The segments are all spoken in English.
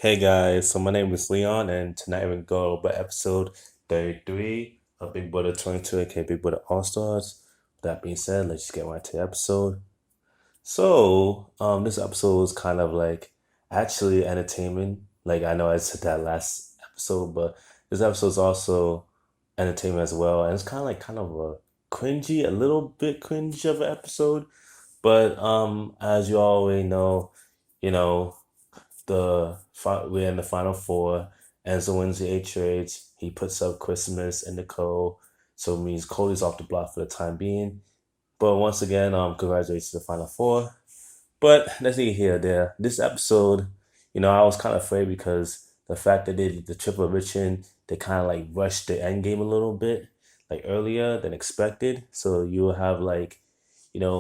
Hey guys, so my name is Leon, and tonight we're gonna go over episode 33 of Big Brother 22, aka Big Brother All Stars. With that being said, let's just get right to the episode. This episode was kind of like actually entertainment. Like I know I said that last episode, but this episode is also entertainment as well, and it's kind of a cringy, a little bit cringe of an episode. But as you already know, you know we're in the final four. Enzo wins the HOH. He puts up Christmas and Nicole, so it means Cody's off the block for the time being. But once again, congratulations to the final four. But let's see here, there. This episode, I was kind of afraid because the fact that they did the triple eviction, they kind of like rushed the end game a little bit, like earlier than expected. So you'll have like,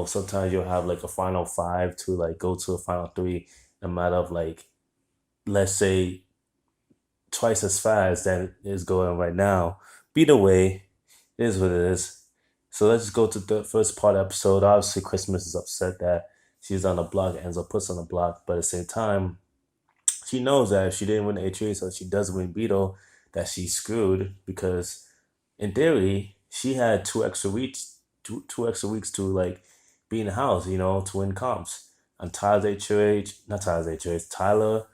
sometimes you'll have like a final five to like go to a final three, a matter of like, let's say twice as fast than it's going right now. But either way, it is what it is. So let's just go to the first part of the episode. Obviously, Christmas is upset that she's on the block, Enzo puts on the block, but at the same time, she knows that if she didn't win the HOA, so she doesn't win Beetle, that she's screwed because in theory, she had two extra weeks to like be in the house, to win comps. On Tyler's HOH, not Tyler's HOH, Tyler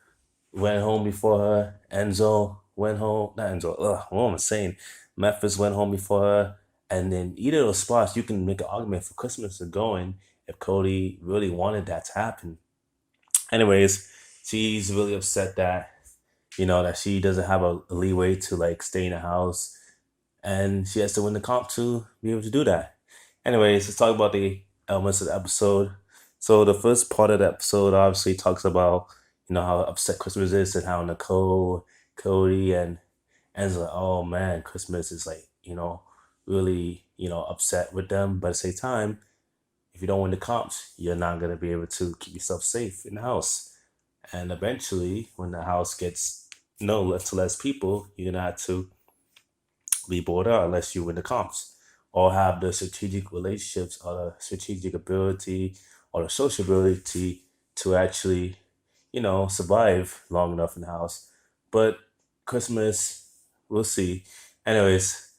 went home before her. Enzo went home. Not Enzo. Ugh, what am I saying? Memphis went home before her. And then either of those spots, you can make an argument for Christmas to go in if Cody really wanted that to happen. Anyways, she's really upset that that she doesn't have a leeway to like stay in the house, and she has to win the comp to be able to do that. Anyways, let's talk about the elements of the episode. So the first part of the episode obviously talks about how upset Christmas is and how Nicole, Cody, and En's like, oh man, Christmas is like really upset with them. But at the same time, if you don't win the comps, you're not gonna be able to keep yourself safe in the house. And eventually, when the house gets less to less people, you're gonna have to be bought out unless you win the comps or have the strategic relationships or the strategic ability or the social ability to actually, survive long enough in the house. But Christmas, we'll see. Anyways,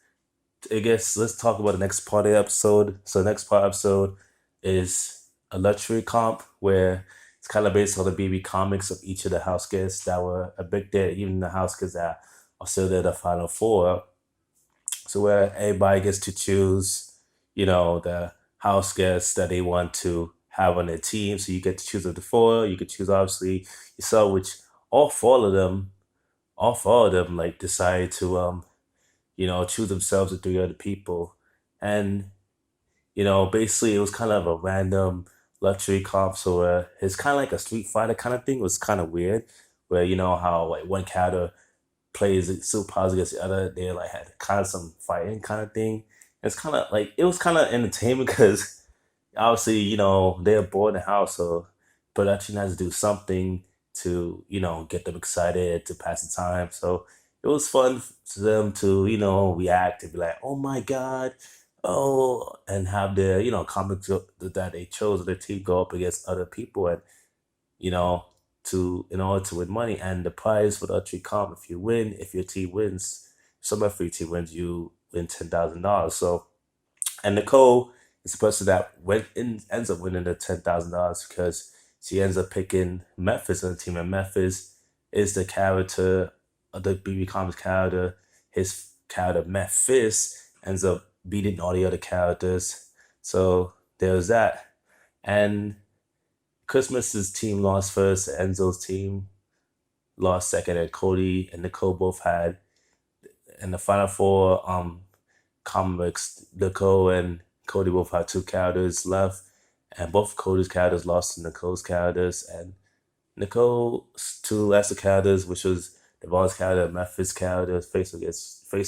I guess let's talk about the next part of the episode. So the next part of the episode is a luxury comp where it's kind of based on the BB comics of each of the house guests that were a big there, even the house guests that are still there, the final four. So where everybody gets to choose, the house guests that they want to have on their team. So you get to choose of the four. You could choose obviously yourself, which all four of them, like decide to choose themselves and three other people. And basically it was kind of a random luxury comp. So it's kind of like a Street Fighter kind of thing. It was kind of weird, where you know how like one character plays it super positive against the other. They like had kind of some fighting kind of thing. It's kind of like it was kind of entertainment because obviously they're bored in the house, so production has to do something to get them excited to pass the time. So it was fun for them to react and be like, oh my god, oh, and have their comics that they chose their team go up against other people and you know, to in order to win money. And the prize for the archery comp, if your team wins, somebody for your team wins, you win $10,000. So, and Nicole is the person that ends up winning the $10,000 because she ends up picking Memphis on the team, and Memphis is the character, the BB Comics character. His character Memphis ends up beating all the other characters. So there's that. And Christmas's team lost first, Enzo's team lost second, and Cody and Nicole both had in the final four comics. Nicole and Cody both had two characters left, and both Cody's characters lost to Nicole's characters, and Nicole's two lesser characters, which was Devon's character and Memphis character, face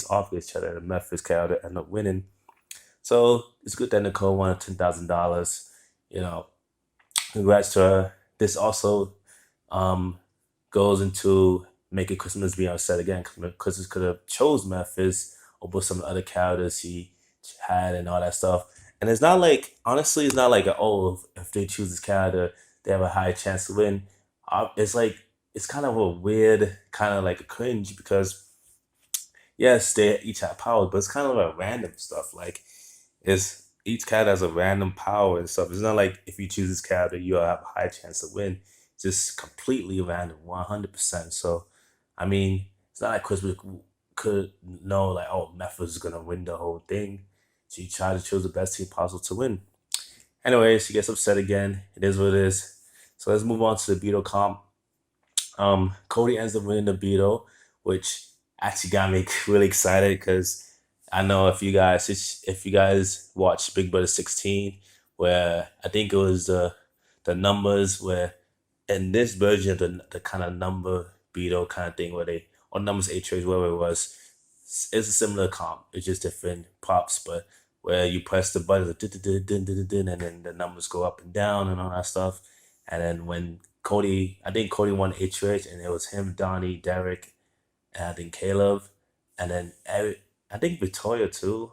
off against each other, and the Memphis character ended up winning. So it's good that Nicole won $10,000. You know, congrats to her. This also um, goes into making Christmas be upset again. Christmas could have chose Memphis over some other characters he had and all that stuff. And it's not like, honestly, it's not like, oh, if they choose this character, they have a high chance to win. It's like, it's kind of a weird, kind of like a cringe because yes, they each have powers, but it's kind of like random stuff. Like it's each cat has a random power and stuff. It's not like if you choose this character, you have a high chance to win. It's just completely random, 100%. So, I mean, it's not like Christmas could know like, oh, Memphis is gonna win the whole thing. She tried to choose the best team possible to win. Anyway, she gets upset again. It is what it is. So let's move on to the Beetle comp. Cody ends up winning the Beetle, which actually got me really excited because I know if you guys watch Big Brother 16, where I think it was the numbers where in this version of the kind of number Beetle kind of thing where they or numbers eight trades whatever it was, it's a similar comp. It's just different props, but where you press the button, and then the numbers go up and down and all that stuff. And then when Cody, I think Cody won HOH, and it was him, Donnie, Derek, and I think Caleb, and then Eric, I think Victoria too.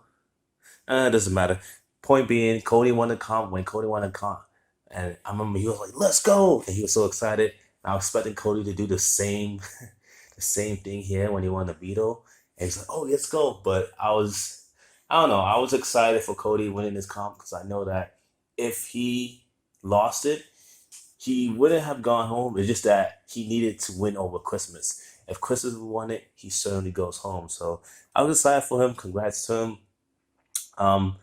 It doesn't matter. Point being, Cody won the comp. When Cody won the comp, and I remember he was like, "Let's go!" and he was so excited. And I was expecting Cody to do the same, the same thing here when he won the veto. And he's like, "Oh, let's go!" But I don't know. I was excited for Cody winning this comp because I know that if he lost it, he wouldn't have gone home. It's just that he needed to win over Christmas. If Christmas won it, he certainly goes home. So I was excited for him. Congrats to him. Um,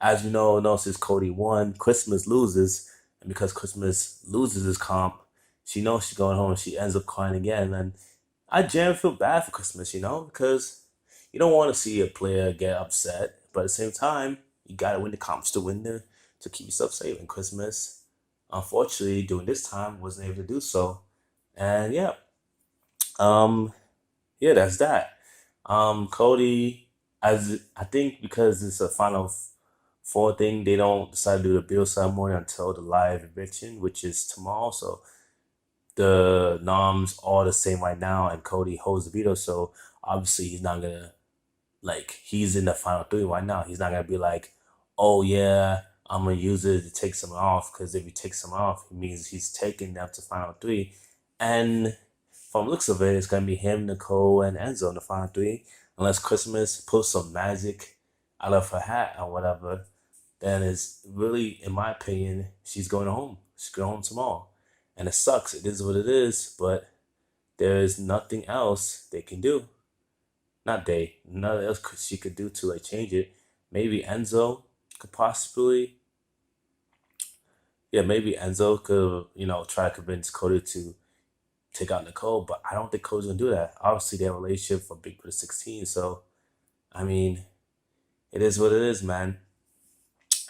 as you know, since Cody won, Christmas loses, and because Christmas loses his comp, she knows she's going home. And she ends up crying again, and I generally feel bad for Christmas, because you don't want to see a player get upset, but at the same time, you gotta win the comps to win to keep yourself safe. And Christmas, unfortunately, during this time, wasn't able to do so. And um, yeah, that's that. Cody, as I think because it's a four thing, they don't decide to do the bill ceremony until the live eviction, which is tomorrow. So the noms are the same right now, and Cody holds the veto. So obviously, he's not gonna like he's in the final three right now. He's not gonna be like, oh yeah, I'm gonna use it to take someone off because if he takes someone off, it means he's taking them to final three. And from looks of it, it's gonna be him, Nicole, and Enzo in the final three, unless Christmas pulls some magic out of her hat or whatever. Then it's really, in my opinion, she's going home. She's going home tomorrow, and it sucks. It is what it is, but there is nothing else they can do. Not they. Nothing else she could do to like change it. Maybe Enzo could possibly, yeah, maybe Enzo could, try to convince Cody to take out Nicole, but I don't think Cody's gonna do that. Obviously, they have a relationship for Big Brother 16, so I mean, it is what it is, man.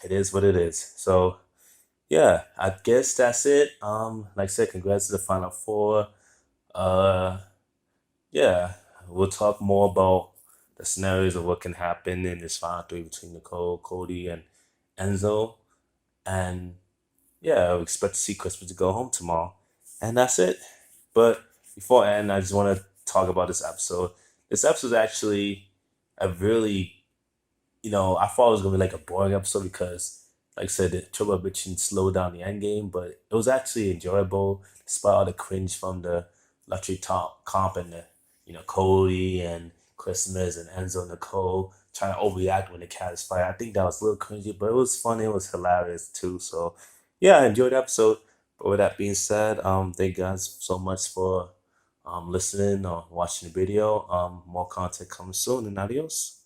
It is what it is. So yeah, I guess that's it. Like I said, congrats to the Final Four. Uh, yeah, we'll talk more about the scenarios of what can happen in this final three between Nicole, Cody, and Enzo. And yeah, we expect to see Christmas to go home tomorrow. And that's it. But before I end, I just want to talk about this episode. This episode is actually a really, I thought it was gonna be like a boring episode because, like I said, the Triple Bitchin slowed down the end game, but it was actually enjoyable despite all the cringe from the luxury top comp and the, Cody and Christmas and Enzo and Nicole trying to overreact when the cat is fired. I think that was a little cringy, but it was funny. It was hilarious too. So yeah, I enjoyed the episode. But with that being said, thank you guys so much for listening or watching the video. More content coming soon, and adios.